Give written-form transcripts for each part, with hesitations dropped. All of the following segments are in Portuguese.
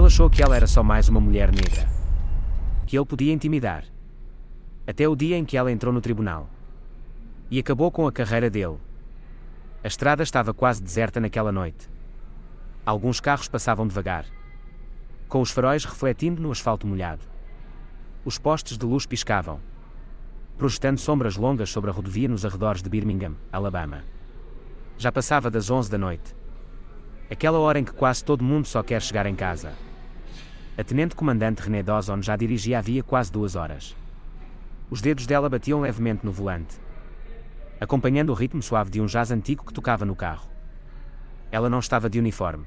Ele achou que ela era só mais uma mulher negra que ele podia intimidar. Até o dia em que ela entrou no tribunal. E acabou com a carreira dele. A estrada estava quase deserta naquela noite. Alguns carros passavam devagar, com os faróis refletindo no asfalto molhado. Os postes de luz piscavam, projetando sombras longas sobre a rodovia nos arredores de Birmingham, Alabama. Já passava das 11 da noite. Aquela hora em que quase todo mundo só quer chegar em casa. A tenente-comandante Renée Dawson já dirigia havia quase 2 horas. Os dedos dela batiam levemente no volante, acompanhando o ritmo suave de um jazz antigo que tocava no carro. Ela não estava de uniforme.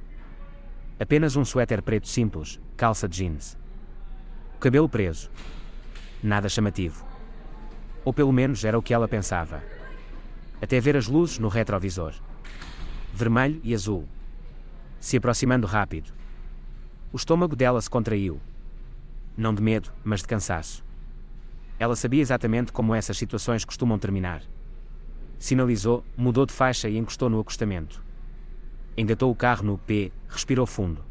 Apenas um suéter preto simples, calça de jeans. O cabelo preso. Nada chamativo. Ou pelo menos era o que ela pensava. Até ver as luzes no retrovisor. Vermelho e azul. Se aproximando rápido. O estômago dela se contraiu. Não de medo, mas de cansaço. Ela sabia exatamente como essas situações costumam terminar. Sinalizou, mudou de faixa e encostou no acostamento. Engatou o carro no P, respirou fundo.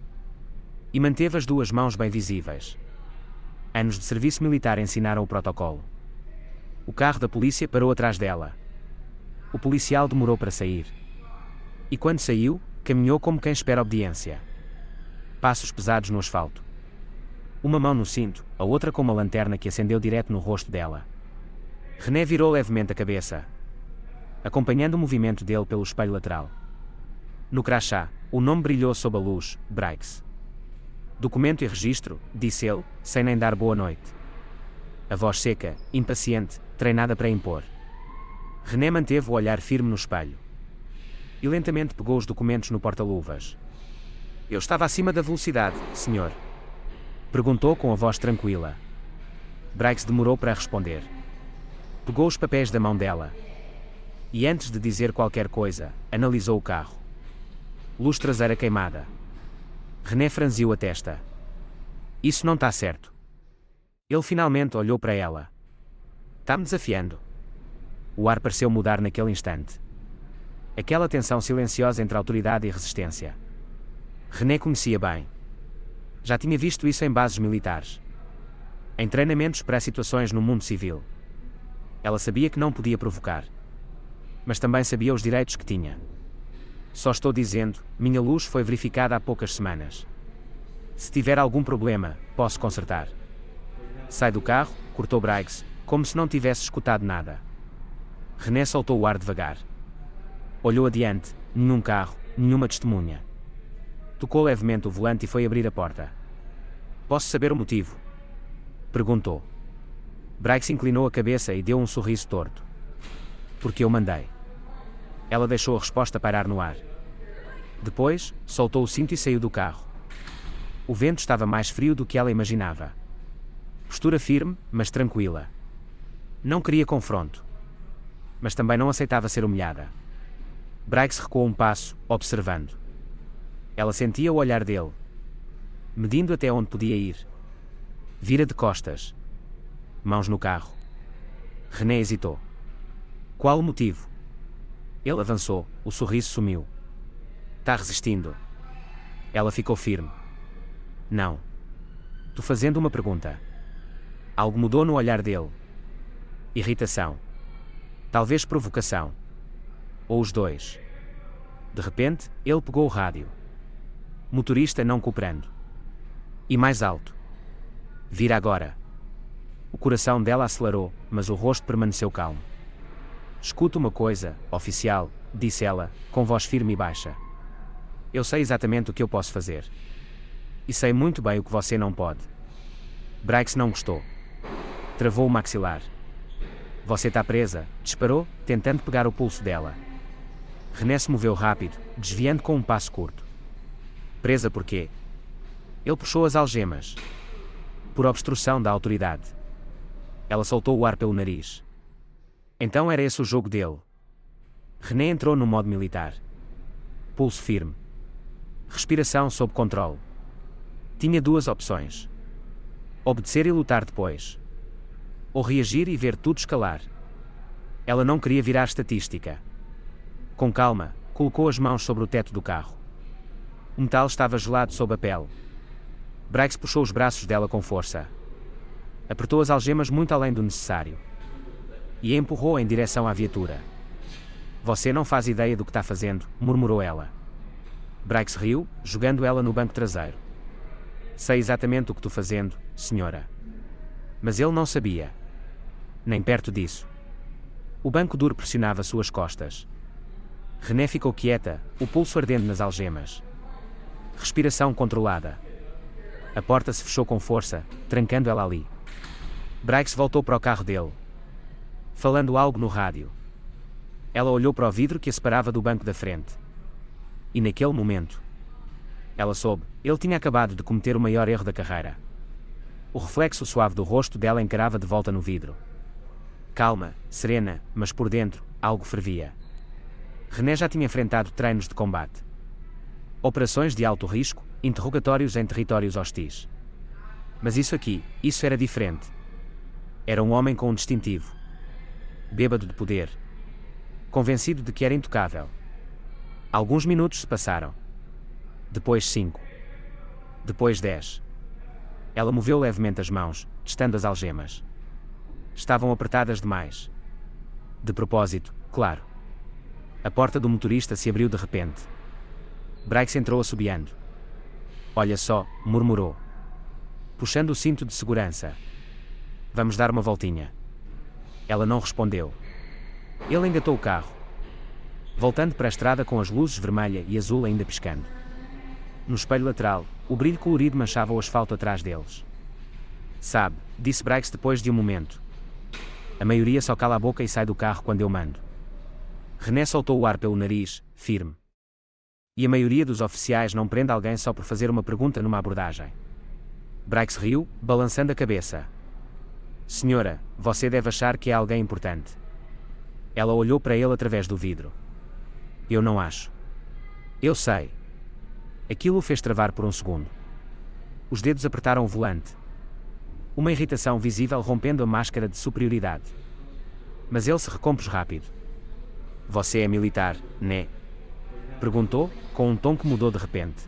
E manteve as 2 mãos bem visíveis. Anos de serviço militar ensinaram o protocolo. O carro da polícia parou atrás dela. O policial demorou para sair. E quando saiu, caminhou como quem espera obediência. Passos pesados no asfalto. Uma mão no cinto, a outra com uma lanterna que acendeu direto no rosto dela. Renée virou levemente a cabeça, acompanhando o movimento dele pelo espelho lateral. No crachá, o nome brilhou sob a luz, Briggs. Documento e registro, disse ele, sem nem dar boa noite. A voz seca, impaciente, treinada para impor. Renée manteve o olhar firme no espelho. E lentamente pegou os documentos no porta-luvas. Eu estava acima da velocidade, senhor. Perguntou com a voz tranquila. Briggs demorou para responder. Pegou os papéis da mão dela. E antes de dizer qualquer coisa, analisou o carro. Luz traseira queimada. Renée franziu a testa. Isso não está certo. Ele finalmente olhou para ela. Está-me desafiando. O ar pareceu mudar naquele instante. Aquela tensão silenciosa entre autoridade e resistência. Renée conhecia bem. Já tinha visto isso em bases militares. Em treinamentos para situações no mundo civil. Ela sabia que não podia provocar. Mas também sabia os direitos que tinha. Só estou dizendo, minha luz foi verificada há poucas semanas. Se tiver algum problema, posso consertar. Sai do carro, cortou Briggs, como se não tivesse escutado nada. Renée soltou o ar devagar. Olhou adiante, nenhum carro, nenhuma testemunha. Tocou levemente o volante e foi abrir a porta. Posso saber o motivo? Perguntou. Briggs inclinou a cabeça e deu um sorriso torto. Porque eu mandei. Ela deixou a resposta pairar no ar. Depois, soltou o cinto e saiu do carro. O vento estava mais frio do que ela imaginava. Postura firme, mas tranquila. Não queria confronto. Mas também não aceitava ser humilhada. Briggs recuou um passo, observando. Ela sentia o olhar dele, medindo até onde podia ir. Vira de costas. Mãos no carro. Renée hesitou. Qual o motivo? Ele avançou, o sorriso sumiu. Tá resistindo. Ela ficou firme. Não. Tô fazendo uma pergunta. Algo mudou no olhar dele. Irritação. Talvez provocação. Ou os dois. De repente, ele pegou o rádio. Motorista não cooperando. E mais alto. Vira agora. O coração dela acelerou, mas o rosto permaneceu calmo. Escuta uma coisa, oficial, disse ela, com voz firme e baixa. Eu sei exatamente o que eu posso fazer. E sei muito bem o que você não pode. Briggs não gostou. Travou o maxilar. Você está presa, disparou, tentando pegar o pulso dela. Renée se moveu rápido, desviando com um passo curto. Presa por quê? Ele puxou as algemas. Por obstrução da autoridade. Ela soltou o ar pelo nariz. Então era esse o jogo dele. Renée entrou no modo militar. Pulso firme. Respiração sob controle. Tinha 2 opções. Obedecer e lutar depois. Ou reagir e ver tudo escalar. Ela não queria virar estatística. Com calma, colocou as mãos sobre o teto do carro. O metal estava gelado sob a pele. Briggs puxou os braços dela com força. Apertou as algemas muito além do necessário. E a empurrou em direção à viatura. Você não faz ideia do que está fazendo, murmurou ela. Briggs riu, jogando ela no banco traseiro. Sei exatamente o que estou fazendo, senhora. Mas ele não sabia. Nem perto disso. O banco duro pressionava suas costas. René ficou quieta, o pulso ardendo nas algemas. Respiração controlada. A porta se fechou com força, trancando ela ali. Briggs voltou para o carro dele, falando algo no rádio. Ela olhou para o vidro que a separava do banco da frente. E naquele momento, ela soube, ele tinha acabado de cometer o maior erro da carreira. O reflexo suave do rosto dela encarava de volta no vidro. Calma, serena, mas por dentro, algo fervia. René já tinha enfrentado treinos de combate. Operações de alto risco, interrogatórios em territórios hostis. Mas isso era diferente. Era um homem com um distintivo. Bêbado de poder. Convencido de que era intocável. Alguns minutos se passaram. Depois 5. Depois 10. Ela moveu levemente as mãos, testando as algemas. Estavam apertadas demais. De propósito, claro. A porta do motorista se abriu de repente. Briggs entrou assobiando. Olha só, murmurou. Puxando o cinto de segurança. Vamos dar uma voltinha. Ela não respondeu. Ele engatou o carro, voltando para a estrada com as luzes vermelha e azul ainda piscando. No espelho lateral, o brilho colorido manchava o asfalto atrás deles. Sabe, disse Briggs depois de um momento. A maioria só cala a boca e sai do carro quando eu mando. René soltou o ar pelo nariz, firme. E a maioria dos oficiais não prende alguém só por fazer uma pergunta numa abordagem. Briggs riu, balançando a cabeça. Senhora, você deve achar que é alguém importante. Ela olhou para ele através do vidro. Eu não acho. Eu sei. Aquilo o fez travar por um segundo. Os dedos apertaram o volante. Uma irritação visível rompendo a máscara de superioridade. Mas ele se recompôs rápido. Você é militar, né? Perguntou, com um tom que mudou de repente.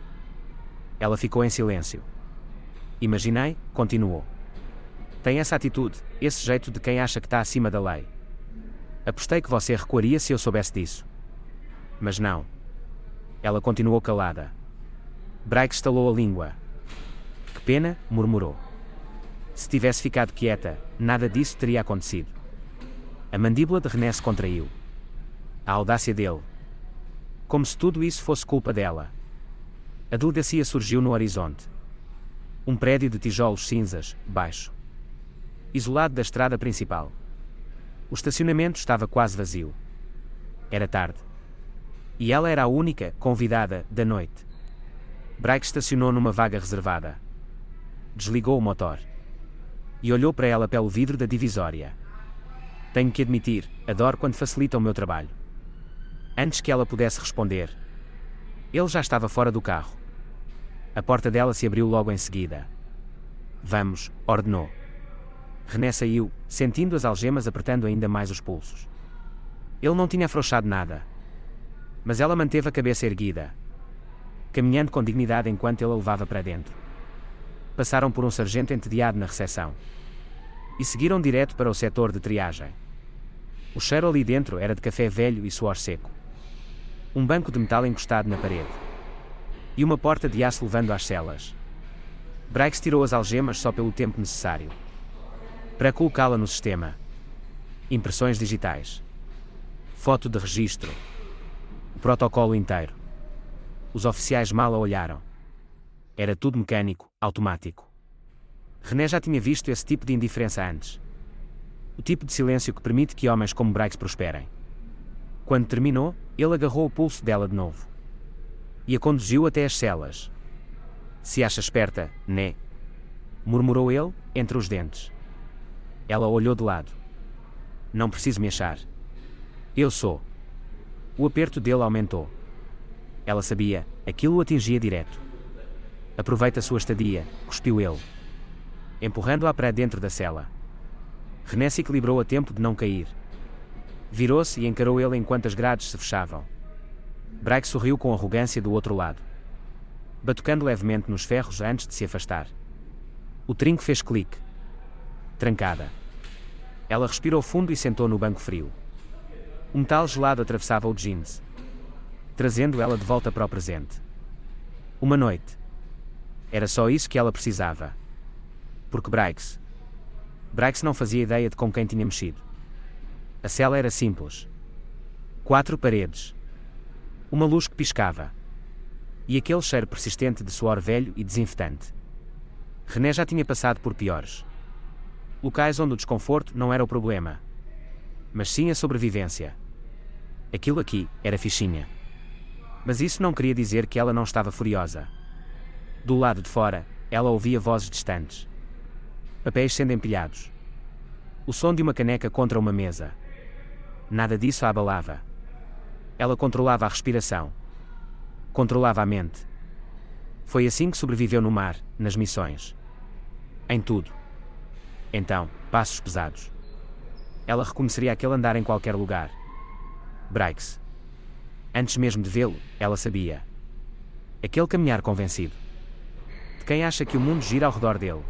Ela ficou em silêncio. Imaginei, continuou. Tem essa atitude, esse jeito de quem acha que está acima da lei. Apostei que você recuaria se eu soubesse disso. Mas não. Ela continuou calada. Briggs estalou a língua. Que pena, murmurou. Se tivesse ficado quieta, nada disso teria acontecido. A mandíbula de René se contraiu. A audácia dele. Como se tudo isso fosse culpa dela. A delegacia surgiu no horizonte. Um prédio de tijolos cinzas, baixo. Isolado da estrada principal. O estacionamento estava quase vazio. Era tarde. E ela era a única convidada da noite. Briggs estacionou numa vaga reservada. Desligou o motor. E olhou para ela pelo vidro da divisória. Tenho que admitir, adoro quando facilita o meu trabalho. Antes que ela pudesse responder, ele já estava fora do carro. A porta dela se abriu logo em seguida. Vamos, ordenou. René saiu, sentindo as algemas apertando ainda mais os pulsos. Ele não tinha afrouxado nada. Mas ela manteve a cabeça erguida, caminhando com dignidade enquanto ele a levava para dentro. Passaram por um sargento entediado na recepção. E seguiram direto para o setor de triagem. O cheiro ali dentro era de café velho e suor seco. Um banco de metal encostado na parede. E uma porta de aço levando às celas. Briggs tirou as algemas só pelo tempo necessário para colocá-la no sistema. Impressões digitais. Foto de registro. O protocolo inteiro. Os oficiais mal a olharam. Era tudo mecânico, automático. René já tinha visto esse tipo de indiferença antes. O tipo de silêncio que permite que homens como Briggs prosperem. Quando terminou, ele agarrou o pulso dela de novo. E a conduziu até as celas. Se acha esperta, né? Murmurou ele, entre os dentes. Ela olhou de lado. Não preciso me achar. Eu sou. O aperto dele aumentou. Ela sabia, aquilo o atingia direto. Aproveita a sua estadia, cuspiu ele, empurrando-a para dentro da cela. René se equilibrou a tempo de não cair. Virou-se e encarou ele enquanto as grades se fechavam. Briggs sorriu com arrogância do outro lado. batucando levemente nos ferros antes de se afastar. O trinco fez clique. Trancada. Ela respirou fundo e sentou no banco frio. O metal gelado atravessava o jeans, trazendo ela de volta para o presente. Uma noite. Era só isso que ela precisava. Porque Briggs não fazia ideia de com quem tinha mexido. A cela era simples. 4 paredes. Uma luz que piscava. E aquele cheiro persistente de suor velho e desinfetante. René já tinha passado por piores locais onde o desconforto não era o problema, mas sim a sobrevivência. Aquilo aqui era fichinha. Mas isso não queria dizer que ela não estava furiosa. Do lado de fora, ela ouvia vozes distantes. Papéis sendo empilhados. O som de uma caneca contra uma mesa. Nada disso a abalava. Ela controlava a respiração. Controlava a mente. Foi assim que sobreviveu no mar, nas missões. Em tudo. Então, passos pesados. Ela reconheceria aquele andar em qualquer lugar. Briggs. Antes mesmo de vê-lo, ela sabia. Aquele caminhar convencido. De quem acha que o mundo gira ao redor dele.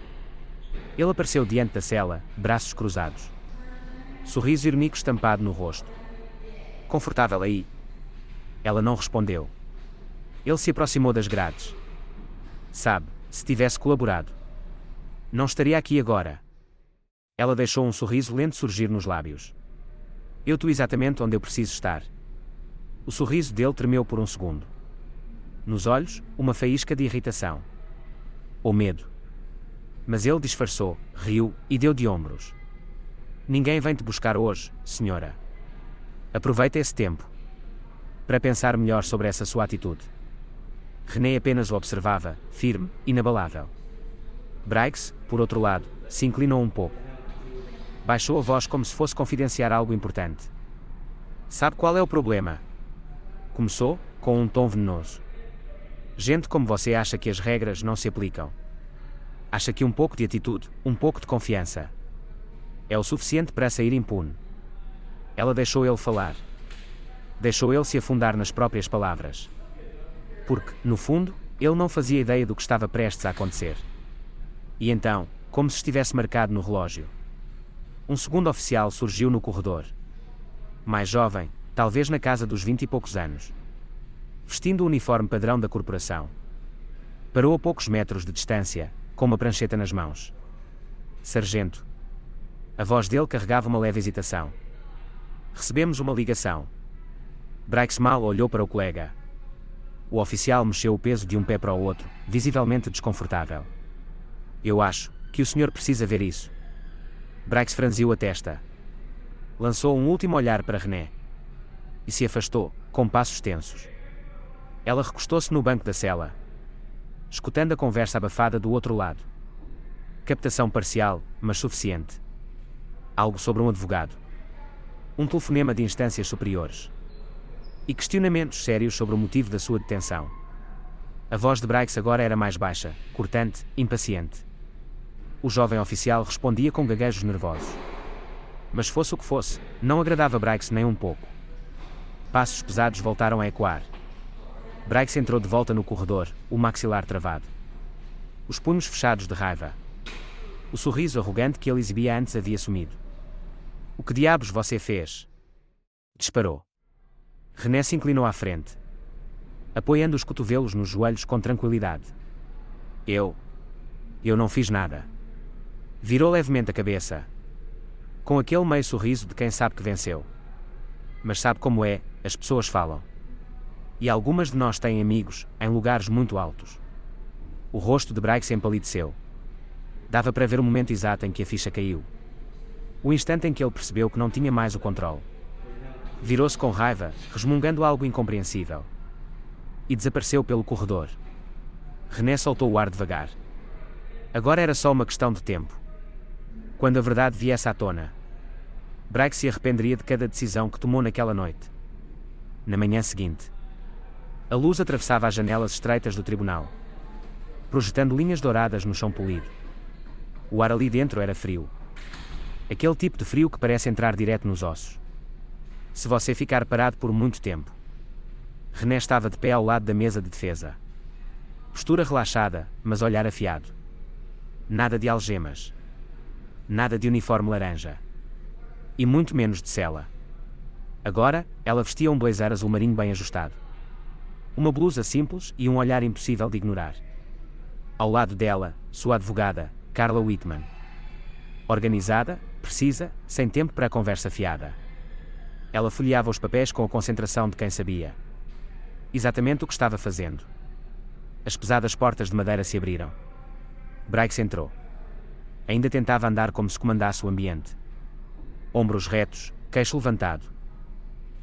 Ele apareceu diante da cela, braços cruzados. Sorriso irónico estampado no rosto. Confortável aí? Ela não respondeu. Ele se aproximou das grades. Sabe, se tivesse colaborado, não estaria aqui agora. Ela deixou um sorriso lento surgir nos lábios. Eu estou exatamente onde eu preciso estar. O sorriso dele tremeu por um segundo. Nos olhos, uma faísca de irritação. Ou medo. Mas ele disfarçou, riu e deu de ombros. Ninguém vem te buscar hoje, senhora. Aproveita esse tempo para pensar melhor sobre essa sua atitude. René apenas o observava, firme, inabalável. Briggs, por outro lado, se inclinou um pouco. Baixou a voz como se fosse confidenciar algo importante. Sabe qual é o problema? Começou, com um tom venenoso. Gente como você acha que as regras não se aplicam. Acha que um pouco de atitude, um pouco de confiança, é o suficiente para sair impune. Ela deixou ele falar. Deixou ele se afundar nas próprias palavras. Porque, no fundo, ele não fazia ideia do que estava prestes a acontecer. E então, como se estivesse marcado no relógio, um segundo oficial surgiu no corredor. Mais jovem, talvez na casa dos 20 e poucos anos. Vestindo o uniforme padrão da corporação. Parou a poucos metros de distância, com uma prancheta nas mãos. Sargento. A voz dele carregava uma leve hesitação. Recebemos uma ligação. Briggs mal olhou para o colega. O oficial mexeu o peso de um pé para o outro, visivelmente desconfortável. Eu acho que o senhor precisa ver isso. Briggs franziu a testa. Lançou um último olhar para René. E se afastou, com passos tensos. Ela recostou-se no banco da cela, escutando a conversa abafada do outro lado. Captação parcial, mas suficiente. Algo sobre um advogado. Um telefonema de instâncias superiores. E questionamentos sérios sobre o motivo da sua detenção. A voz de Briggs agora era mais baixa, cortante, impaciente. O jovem oficial respondia com gaguejos nervosos. Mas fosse o que fosse, não agradava Briggs nem um pouco. Passos pesados voltaram a ecoar. Briggs entrou de volta no corredor, o maxilar travado. Os punhos fechados de raiva. O sorriso arrogante que ele exibia antes havia sumido. O que diabos você fez? Disparou. René se inclinou à frente, apoiando os cotovelos nos joelhos com tranquilidade. Eu não fiz nada. Virou levemente a cabeça, com aquele meio sorriso de quem sabe que venceu. Mas sabe como é, as pessoas falam. E algumas de nós têm amigos, em lugares muito altos. O rosto de Briggs empalideceu. Dava para ver o momento exato em que a ficha caiu. O instante em que ele percebeu que não tinha mais o controle. Virou-se com raiva, resmungando algo incompreensível. E desapareceu pelo corredor. René soltou o ar devagar. Agora era só uma questão de tempo. Quando a verdade viesse à tona, Briggs se arrependeria de cada decisão que tomou naquela noite. Na manhã seguinte, a luz atravessava as janelas estreitas do tribunal, projetando linhas douradas no chão polido. O ar ali dentro era frio. Aquele tipo de frio que parece entrar direto nos ossos. Se você ficar parado por muito tempo. René estava de pé ao lado da mesa de defesa. Postura relaxada, mas olhar afiado. Nada de algemas. Nada de uniforme laranja. E muito menos de cela. Agora, ela vestia um blazer azul marinho bem ajustado. Uma blusa simples e um olhar impossível de ignorar. Ao lado dela, sua advogada, Carla Whitman. Organizada, precisa, sem tempo para a conversa fiada. Ela folheava os papéis com a concentração de quem sabia exatamente o que estava fazendo. As pesadas portas de madeira se abriram. Briggs entrou. Ainda tentava andar como se comandasse o ambiente. Ombros retos, queixo levantado.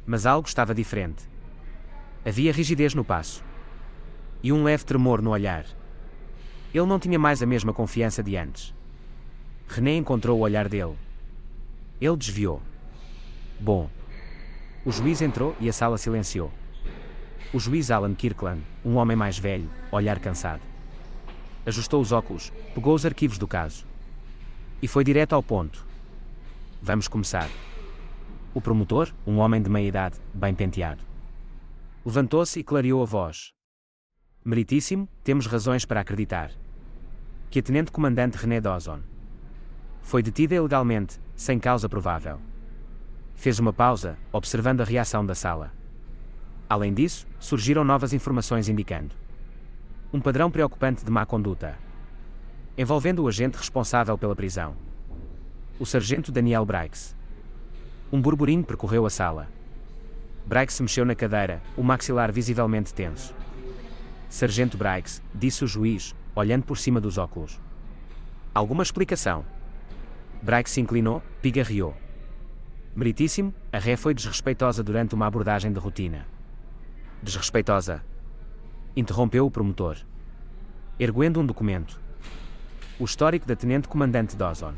Mas algo estava diferente. Havia rigidez no passo. E um leve tremor no olhar. Ele não tinha mais a mesma confiança de antes. René encontrou o olhar dele. Ele desviou. Bom. O juiz entrou e a sala silenciou. O juiz Alan Kirkland, um homem mais velho, olhar cansado. Ajustou os óculos, pegou os arquivos do caso. E foi direto ao ponto. Vamos começar. O promotor, um homem de meia-idade, bem penteado. Levantou-se e clareou a voz. Meritíssimo, temos razões para acreditar que a tenente-comandante René Dawson foi detida ilegalmente, sem causa provável. Fez uma pausa, observando a reação da sala. Além disso, surgiram novas informações indicando um padrão preocupante de má conduta, envolvendo o agente responsável pela prisão, o sargento Daniel Briggs. Um burburinho percorreu a sala. Briggs se mexeu na cadeira, o maxilar visivelmente tenso. Sargento Briggs, disse o juiz, olhando por cima dos óculos. Alguma explicação? Briggs se inclinou, pigarreou. Meritíssimo, a ré foi desrespeitosa durante uma abordagem de rotina. Desrespeitosa? Interrompeu o promotor, erguendo um documento. O histórico da tenente-comandante Dawson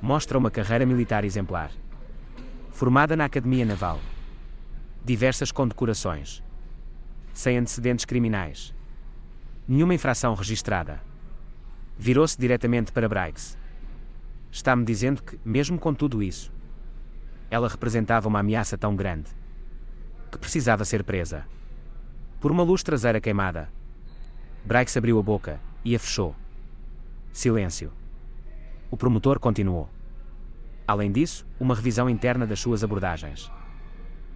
mostra uma carreira militar exemplar. Formada na Academia Naval. Diversas condecorações. Sem antecedentes criminais. Nenhuma infração registrada. Virou-se diretamente para Briggs. Está-me dizendo que, mesmo com tudo isso, ela representava uma ameaça tão grande que precisava ser presa. Por uma luz traseira queimada. Briggs abriu a boca e a fechou. Silêncio. O promotor continuou. Além disso, uma revisão interna das suas abordagens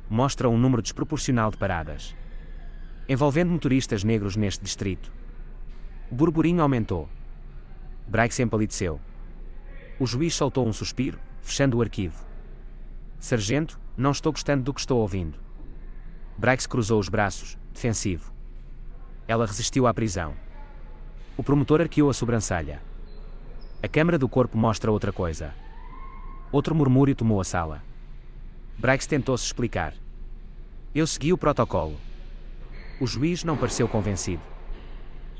mostra um número desproporcional de paradas, envolvendo motoristas negros neste distrito. O burburinho aumentou. Briggs empalideceu. O juiz soltou um suspiro, fechando o arquivo. Sargento, não estou gostando do que estou ouvindo. Briggs cruzou os braços, defensivo. Ela resistiu à prisão. O promotor arqueou a sobrancelha. A câmara do corpo mostra outra coisa. Outro murmúrio tomou a sala. Briggs tentou-se explicar. Eu segui o protocolo. O juiz não pareceu convencido.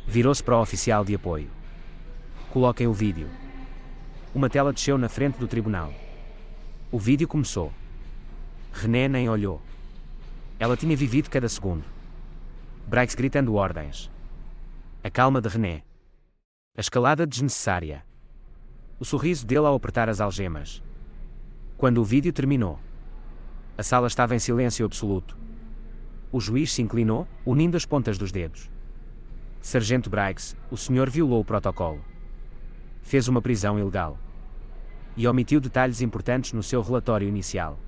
Virou-se para o oficial de apoio. Coloquem o vídeo. Uma tela desceu na frente do tribunal. O vídeo começou. René nem olhou. Ela tinha vivido cada segundo. Briggs gritando ordens. A calma de René. A escalada desnecessária. O sorriso dele ao apertar as algemas. Quando o vídeo terminou, a sala estava em silêncio absoluto. O juiz se inclinou, unindo as pontas dos dedos. Sargento Briggs, o senhor violou o protocolo. Fez uma prisão ilegal. E omitiu detalhes importantes no seu relatório inicial.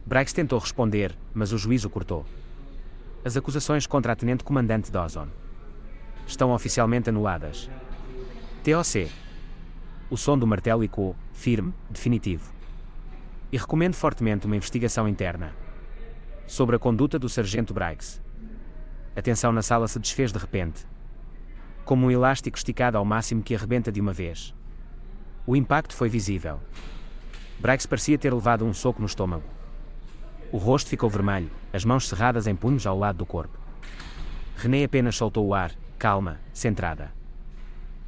Briggs tentou responder, mas o juiz o cortou. As acusações contra a tenente-comandante Dawson estão oficialmente anuladas. TOC. O som do martelo ecoou, firme, definitivo. E recomendo fortemente uma investigação interna sobre a conduta do sargento Briggs. A tensão na sala se desfez de repente, como um elástico esticado ao máximo que arrebenta de uma vez. O impacto foi visível. Briggs parecia ter levado um soco no estômago. O rosto ficou vermelho, as mãos cerradas em punhos ao lado do corpo. René apenas soltou o ar, calma, centrada.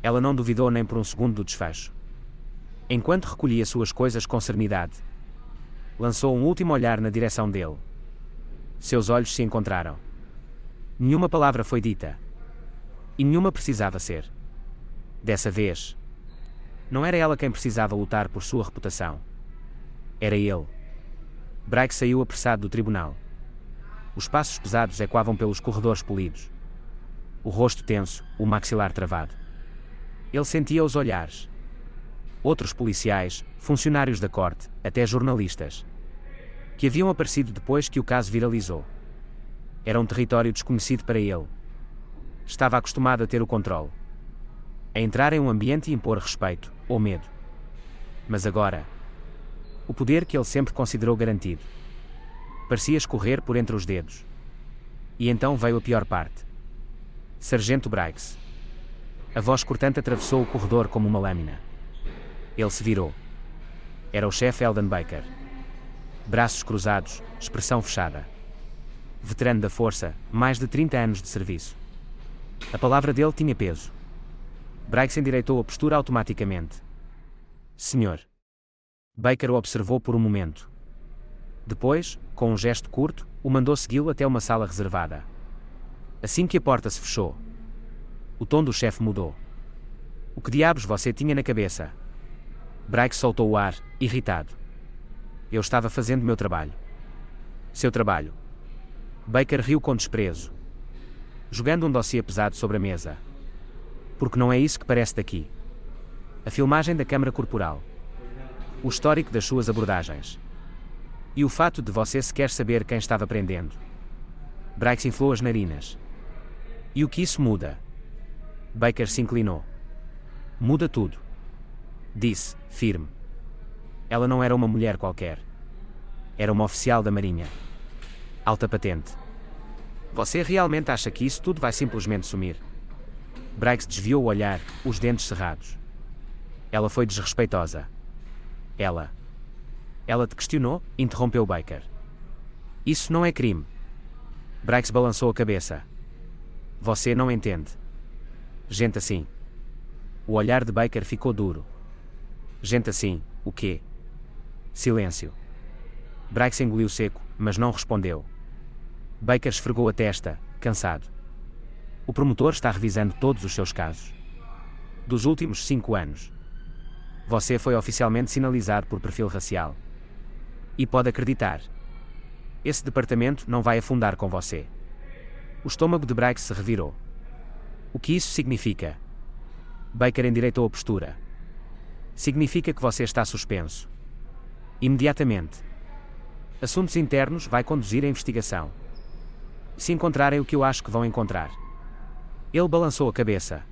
Ela não duvidou nem por um segundo do desfecho. Enquanto recolhia suas coisas com serenidade, lançou um último olhar na direção dele. Seus olhos se encontraram. Nenhuma palavra foi dita. E nenhuma precisava ser. Dessa vez, não era ela quem precisava lutar por sua reputação. Era ele. Briggs saiu apressado do tribunal. Os passos pesados ecoavam pelos corredores polidos. o rosto tenso, o maxilar travado. Ele sentia os olhares. Outros policiais, funcionários da corte, até jornalistas, que haviam aparecido depois que o caso viralizou. Era um território desconhecido para ele. Estava acostumado a ter o controle, a entrar em um ambiente e impor respeito, ou medo. Mas agora, o poder que ele sempre considerou garantido parecia escorrer por entre os dedos. E então veio a pior parte. Sargento Briggs. A voz cortante atravessou o corredor como uma lâmina. Ele se virou. Era o chefe Eldon Baker. Braços cruzados, expressão fechada. Veterano da força, mais de 30 anos de serviço. A palavra dele tinha peso. Briggs endireitou a postura automaticamente. Senhor. Baker o observou por um momento. Depois, com um gesto curto, o mandou segui-lo até uma sala reservada. Assim que a porta se fechou, o tom do chefe mudou. O que diabos você tinha na cabeça? Briggs soltou o ar, irritado. Eu estava fazendo meu trabalho. Seu trabalho. Baker riu com desprezo, jogando um dossiê pesado sobre a mesa. Porque não é isso que parece daqui. A filmagem da câmara corporal. O histórico das suas abordagens. E o fato de você sequer saber quem estava prendendo. Briggs inflou as narinas. E o que isso muda? Baker se inclinou. Muda tudo. Disse, firme. Ela não era uma mulher qualquer. Era uma oficial da Marinha. Alta patente. Você realmente acha que isso tudo vai simplesmente sumir? Briggs desviou o olhar, os dentes cerrados. Ela foi desrespeitosa. Ela te questionou? Interrompeu Baker. Isso não é crime. Briggs balançou a cabeça. Você não entende. Gente assim. O olhar de Baker ficou duro. Gente assim, o quê? Silêncio. Briggs engoliu seco, mas não respondeu. Baker esfregou a testa, cansado. O promotor está revisando todos os seus casos. Dos últimos 5 anos. Você foi oficialmente sinalizado por perfil racial. E pode acreditar. Esse departamento não vai afundar com você. O estômago de Briggs se revirou. O que isso significa? Baker endireitou a postura. Significa que você está suspenso. Imediatamente. Assuntos internos vai conduzir a investigação. Se encontrarem o que eu acho que vão encontrar. Ele balançou a cabeça.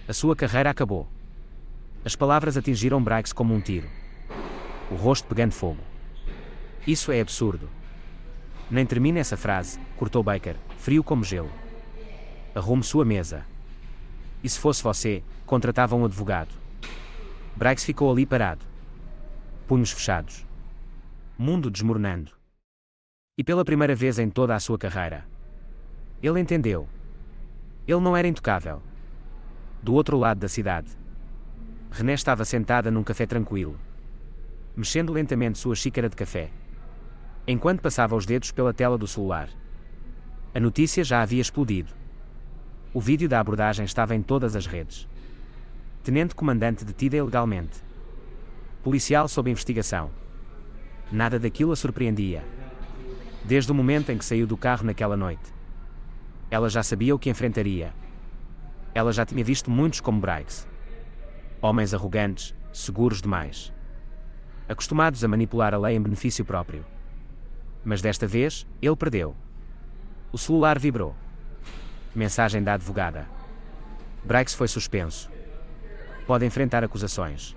A sua carreira acabou. As palavras atingiram Briggs como um tiro. O rosto pegando fogo. Isso é absurdo. Nem termine essa frase, cortou Baker, frio como gelo. Arrume sua mesa. E se fosse você, contratava um advogado. Briggs ficou ali parado. Punhos fechados. Mundo desmoronando. E pela primeira vez em toda a sua carreira. Ele entendeu. Ele não era intocável. Do outro lado da cidade. René estava sentada num café tranquilo, mexendo lentamente sua xícara de café, enquanto passava os dedos pela tela do celular. A notícia já havia explodido. O vídeo da abordagem estava em todas as redes. Tenente comandante detida ilegalmente. Policial sob investigação. Nada daquilo a surpreendia. Desde o momento em que saiu do carro naquela noite. Ela já sabia o que enfrentaria. Ela já tinha visto muitos como Briggs. Homens arrogantes, seguros demais. Acostumados a manipular a lei em benefício próprio. Mas desta vez, ele perdeu. O celular vibrou. Mensagem da advogada. Briggs foi suspenso. Pode enfrentar acusações.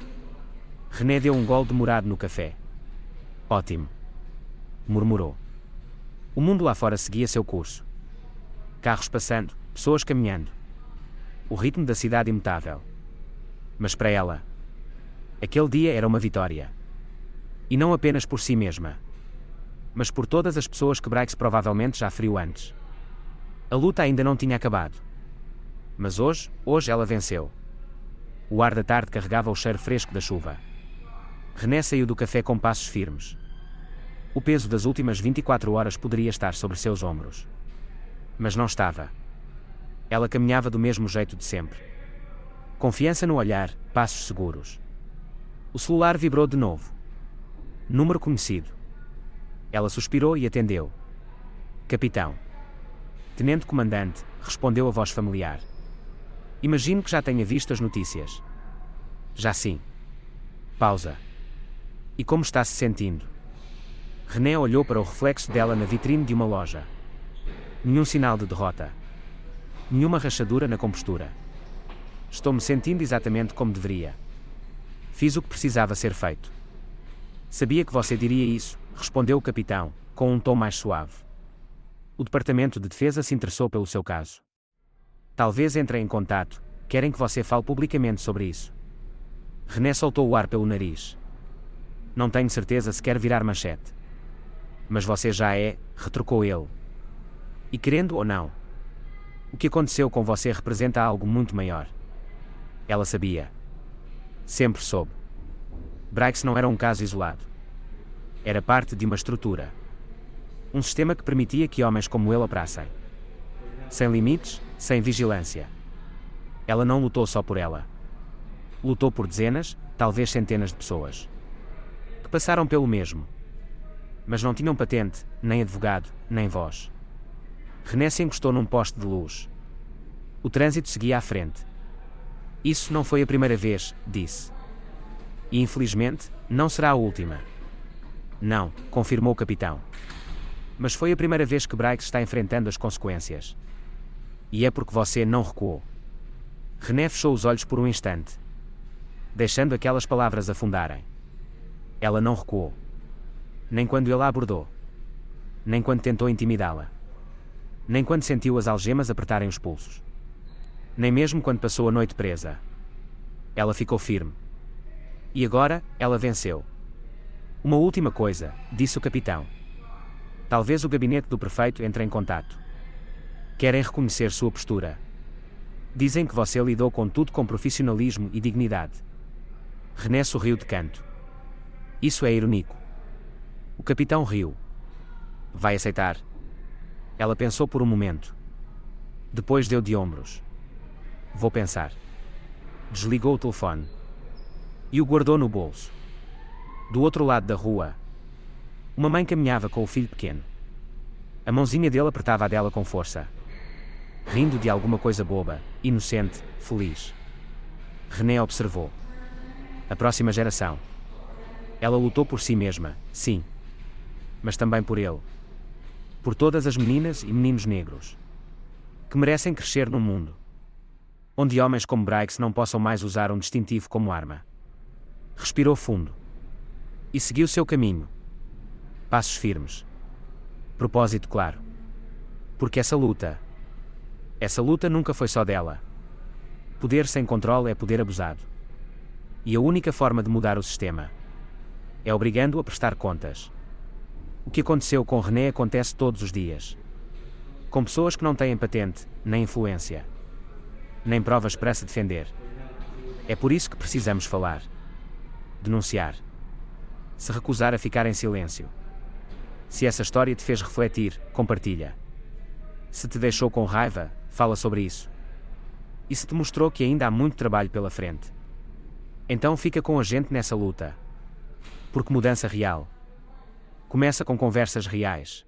René deu um gole demorado no café. Ótimo. Murmurou. O mundo lá fora seguia seu curso. Carros passando, pessoas caminhando. O ritmo da cidade imutável. Mas para ela, aquele dia era uma vitória. E não apenas por si mesma, mas por todas as pessoas que Briggs provavelmente já feriu antes. A luta ainda não tinha acabado. Mas hoje ela venceu. O ar da tarde carregava o cheiro fresco da chuva. René saiu do café com passos firmes. O peso das últimas 24 horas poderia estar sobre seus ombros. Mas não estava. Ela caminhava do mesmo jeito de sempre. Confiança no olhar, passos seguros. O celular vibrou de novo. Número conhecido. Ela suspirou e atendeu. Capitão. Tenente Comandante, respondeu a voz familiar. Imagino que já tenha visto as notícias. Já sim. Pausa. E como está se sentindo? René olhou para o reflexo dela na vitrine de uma loja. Nenhum sinal de derrota. Nenhuma rachadura na compostura. Estou-me sentindo exatamente como deveria. Fiz o que precisava ser feito. Sabia que você diria isso, respondeu o capitão, com um tom mais suave. O Departamento de Defesa se interessou pelo seu caso. Talvez entre em contato, querem que você fale publicamente sobre isso. René soltou o ar pelo nariz. Não tenho certeza se quer virar manchete. Mas você já é, retrucou ele. E querendo ou não, o que aconteceu com você representa algo muito maior. Ela sabia. Sempre soube. Briggs não era um caso isolado. Era parte de uma estrutura. Um sistema que permitia que homens como ele operassem. Sem limites, sem vigilância. Ela não lutou só por ela. Lutou por dezenas, talvez centenas de pessoas. Que passaram pelo mesmo. Mas não tinham patente, nem advogado, nem voz. René se encostou num poste de luz. O trânsito seguia à frente. Isso não foi a primeira vez, disse. E infelizmente, não será a última. Não, confirmou o capitão. Mas foi a primeira vez que Briggs está enfrentando as consequências. E é porque você não recuou. René fechou os olhos por um instante, deixando aquelas palavras afundarem. Ela não recuou. Nem quando ele a abordou. Nem quando tentou intimidá-la. Nem quando sentiu as algemas apertarem os pulsos. Nem mesmo quando passou a noite presa. Ela ficou firme. E agora, ela venceu. Uma última coisa, disse o capitão. Talvez o gabinete do prefeito entre em contato. Querem reconhecer sua postura. Dizem que você lidou com tudo com profissionalismo e dignidade. René sorriu de canto. Isso é irónico. O capitão riu. Vai aceitar? Ela pensou por um momento. Depois deu de ombros. Vou pensar. Desligou o telefone. E o guardou no bolso. Do outro lado da rua, uma mãe caminhava com o filho pequeno. A mãozinha dele apertava a dela com força. Rindo de alguma coisa boba, inocente, feliz. René observou. A próxima geração. Ela lutou por si mesma, sim. Mas também por ele. Por todas as meninas e meninos negros. Que merecem crescer num mundo onde homens como Briggs não possam mais usar um distintivo como arma. Respirou fundo. E seguiu seu caminho. Passos firmes. Propósito claro. Porque essa luta nunca foi só dela. Poder sem controle é poder abusado. E a única forma de mudar o sistema é obrigando-o a prestar contas. O que aconteceu com René acontece todos os dias. Com pessoas que não têm patente, nem influência, nem provas para se defender. É por isso que precisamos falar. Denunciar. Se recusar a ficar em silêncio. Se essa história te fez refletir, compartilha. Se te deixou com raiva, fala sobre isso. E se te mostrou que ainda há muito trabalho pela frente, então fica com a gente nessa luta. Porque mudança real começa com conversas reais.